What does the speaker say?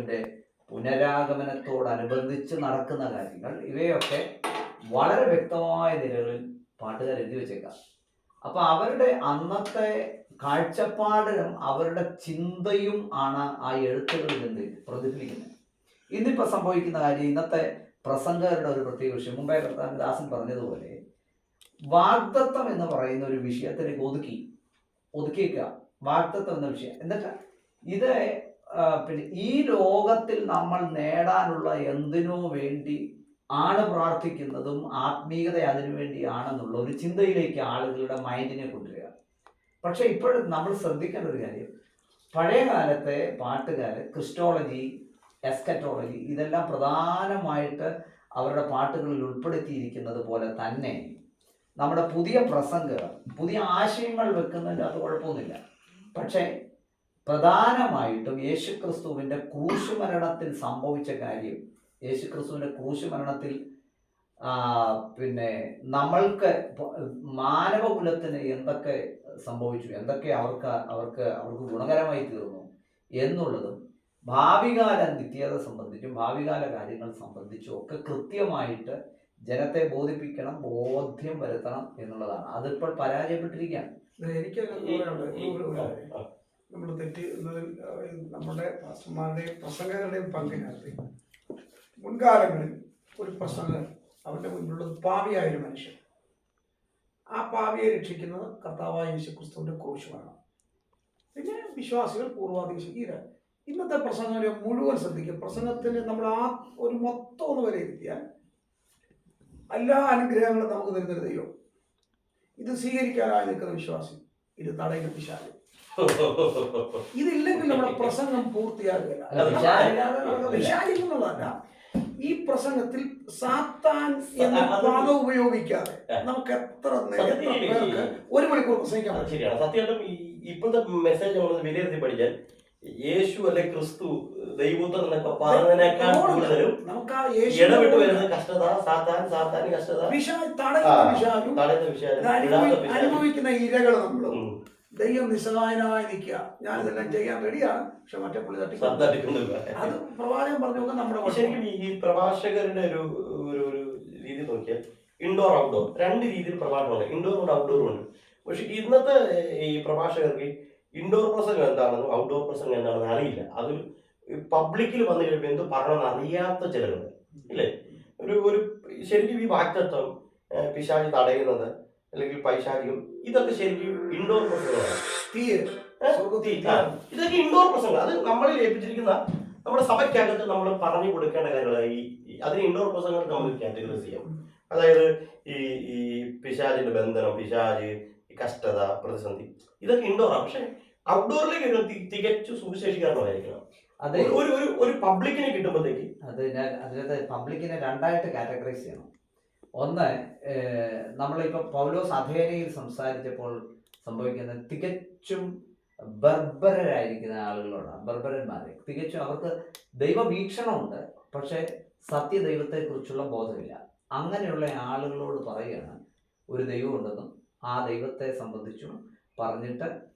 ന്റെ പുനരാഗമനത്തോടനുബന്ധിച്ച് നടക്കുന്ന കാര്യങ്ങൾ ഇവയൊക്കെ വളരെ വ്യക്തമായ നിലകളിൽ പാട്ടുകാർ എഴുതി വെച്ചേക്കാം. അപ്പൊ അവരുടെ അന്നത്തെ കാഴ്ചപ്പാടിനും അവരുടെ ചിന്തയും ആണ് ആ എഴുത്തുകളിൽ നിന്ന് പ്രതിഫലിക്കുന്നത്. ഇന്നിപ്പോൾ സംഭവിക്കുന്ന കാര്യം, ഇന്നത്തെ പ്രസംഗകരുടെ ഒരു പ്രത്യേക വിഷയം, മുമ്പേ ദാസൻ പറഞ്ഞതുപോലെ വാഗ്ദത്തം എന്ന് പറയുന്ന ഒരു വിഷയത്തിലേക്ക് ഒതുക്കിയേക്കുക. വാഗ്ദത്തം എന്ന വിഷയം എന്നിട്ട് ഇത് പിന്നെ ഈ ലോകത്തിൽ നമ്മൾ നേടാനുള്ള എന്തിനോ വേണ്ടി ആണ് പ്രാർത്ഥിക്കുന്നതും ആത്മീയത അതിനു വേണ്ടിയാണെന്നുള്ള ഒരു ചിന്തയിലേക്ക് ആളുകളുടെ മൈൻഡിനെ കൊണ്ടുവരിക. പക്ഷെ ഇപ്പോഴും നമ്മൾ ശ്രദ്ധിക്കേണ്ട ഒരു കാര്യം, പഴയ കാലത്തെ പാട്ടുകാർ ക്രിസ്റ്റോളജി, എസ്കറ്റോളജി ഇതെല്ലാം പ്രധാനമായിട്ട് അവരുടെ പാട്ടുകളിൽ ഉൾപ്പെടുത്തിയിരിക്കുന്നത് പോലെ തന്നെ നമ്മുടെ പുതിയ പ്രസംഗർ പുതിയ ആശയങ്ങൾ വെക്കുന്നതിൻ്റെ അത് കുഴപ്പമൊന്നുമില്ല. പക്ഷേ പ്രധാനമായിട്ടും യേശുക്രിസ്തുവിൻ്റെ ക്രൂശുമരണത്തിൽ സംഭവിച്ച കാര്യം, യേശുക്രിസ്തുവിൻ്റെ ക്രൂശുമരണത്തിൽ പിന്നെ നമ്മൾക്ക് മാനവകുലത്തിന് എന്തൊക്കെ സംഭവിച്ചു, എന്തൊക്കെ അവർക്ക് ഗുണകരമായി തീർന്നു എന്നുള്ളതും ഭാവികാല നിത്യത സംബന്ധിച്ചും ഭാവികാല കാര്യങ്ങൾ സംബന്ധിച്ചും ഒക്കെ കൃത്യമായിട്ട് ജനത്തെ ബോധിപ്പിക്കണം, ബോധ്യം വരുത്തണം എന്നുള്ളതാണ്. അതിപ്പോൾ പരാജയപ്പെട്ടിരിക്കുകയാണ്. നമ്മൾ തെറ്റുന്നതിൽ നമ്മുടെ പാസ്റ്റർമാരുടെയും പ്രസംഗകരുടെയും പങ്കിനകത്ത് മുൻകാലങ്ങളിൽ ഒരു പ്രസംഗകൻ അവൻ്റെ മുന്നിലുള്ളത് പാപിയായൊരു മനുഷ്യൻ, ആ പാപിയെ രക്ഷിക്കുന്നത് കർത്താവായ യേശുക്രിസ്തുവിൻ്റെ ക്രൂശുമരണം. പിന്നെ വിശ്വാസികൾ പൂർവാധികം ഇന്നത്തെ പ്രസംഗങ്ങളെ മുഴുവൻ ശ്രദ്ധിക്കും. പ്രസംഗത്തിന് നമ്മൾ ആ ഒരു മൊത്തം ഒന്ന് വിലയിരുത്തിയാൽ എല്ലാ അനുഗ്രഹങ്ങളും നമുക്ക് തരുന്നൊരു ദൈവം, ഇത് സ്വീകരിക്കാനായി നിൽക്കുന്ന വിശ്വാസി, ഇത് തടയുന്ന പിശാച്. ഇതില്ലെങ്കിൽ നമ്മുടെ പ്രസംഗം പൂർത്തിയാകുകയില്ല. വിശാലിക്കുന്നതല്ല, ഈ പ്രസംഗത്തിൽ സാത്താൻ എന്ന പദം ഉപയോഗിക്കാതെ നമുക്ക് എത്ര പേർക്ക് ഒരു മണിക്കൂർ പ്രസംഗിക്കാൻ പറ്റും. ശരിയാണ്. സത്യമായിട്ടും ഇപ്പോഴത്തെ മെസ്സേജ് നമ്മൾ വിലയിരുത്തി പഠിച്ചാൽ യേശു അല്ലെ ക്രിസ്തു ദൈവപുത്രൻ എന്നൊക്കെ പറഞ്ഞതിനേക്കാൾ കൂടുതലും ഇടപെട്ട് വരുന്നത് കഷ്ടത, സാത്താൻ കഷ്ടത, അനുഭവിക്കുന്ന ഇരകൾ നമ്മളും ദൈവം നിസ്സഹായനായി നിൽക്കുക. ഞാനിതെല്ലാം ചെയ്യാൻ റെഡിയാണ്, പക്ഷെ മറ്റേ പുള്ളി തട്ടിക്കൊണ്ടില്ല. അത് പ്രവാചകൻ പറഞ്ഞു നമ്മുടെ. ശരിക്കും ഈ പ്രഭാഷകരുടെ ഒരു രീതി നോക്കിയാൽ ഇൻഡോർ ഔട്ട്ഡോർ രണ്ട് രീതിയിൽ പ്രഭാഷണമുണ്ട്, ഇൻഡോറും ഉണ്ട് ഔട്ട്ഡോറും ഉണ്ട്. പക്ഷെ ഇന്നത്തെ ഈ പ്രഭാഷകർക്ക് ഇൻഡോർ പ്രസംഗം എന്താണെന്നും ഔട്ട്ഡോർ പ്രസംഗം എന്താണെന്ന് അറിയില്ല. അത് പബ്ലിക്കിൽ വന്നു കഴിയുമ്പോൾ എന്ത് പറയണമെന്ന് അറിയാത്ത ചിലരുണ്ട്, ഇല്ലേ? ഒരു ശരിക്കും ഈ വാക്തത്വം, പിശാചി തടയുന്നത് അല്ലെങ്കിൽ പൈശാചികം, ഇതൊക്കെ ശരിക്കും ഇൻഡോർ പ്രസംഗമാണ്. ഇതൊക്കെ ഇൻഡോർ പ്രസംഗം. അത് നമ്മളിൽ ഏൽപ്പിച്ചിരിക്കുന്ന നമ്മുടെ സഭയ്ക്കകത്ത് നമ്മൾ പറഞ്ഞു കൊടുക്കേണ്ട കാര്യങ്ങളായി അതിന് ഇൻഡോർ പ്രസംഗങ്ങൾ നമ്മൾ കാറ്റഗറൈസ് ചെയ്യാം. അതായത് ഈ പിശാചിന്റെ ബന്ധനം, പിശാച്, കഷ്ടത, പ്രതിസന്ധി, ഇതൊക്കെ ഇൻഡോറാണ്. പക്ഷെ ഔട്ട്ഡോറിലേക്ക് തികച്ചു സുവിശേഷീകരണമായിരിക്കണം. അത് ഒരു പബ്ലിക്കിനെ കിട്ടുമ്പോഴത്തേക്ക് അതിനകത്ത് പബ്ലിക്കിനെ രണ്ടായിട്ട് കാറ്റഗറൈസ് ചെയ്യണം. ഒന്ന്, നമ്മളിപ്പോൾ പൗലോസ് അഥേനയിൽ സംസാരിച്ചപ്പോൾ സംഭവിക്കുന്നത് തികച്ചും ബർബരരായിരിക്കുന്ന ആളുകളോടാണ്. ബർബരന്മാരെ തികച്ചും അവർക്ക് ദൈവവീക്ഷണമുണ്ട്, പക്ഷേ സത്യദൈവത്തെക്കുറിച്ചുള്ള ബോധമില്ല. അങ്ങനെയുള്ള ആളുകളോട് പറയുകയാണ് ഒരു ദൈവമുണ്ടെന്നും ആ ദൈവത്തെ സംബന്ധിച്ചും പറഞ്ഞിട്ട്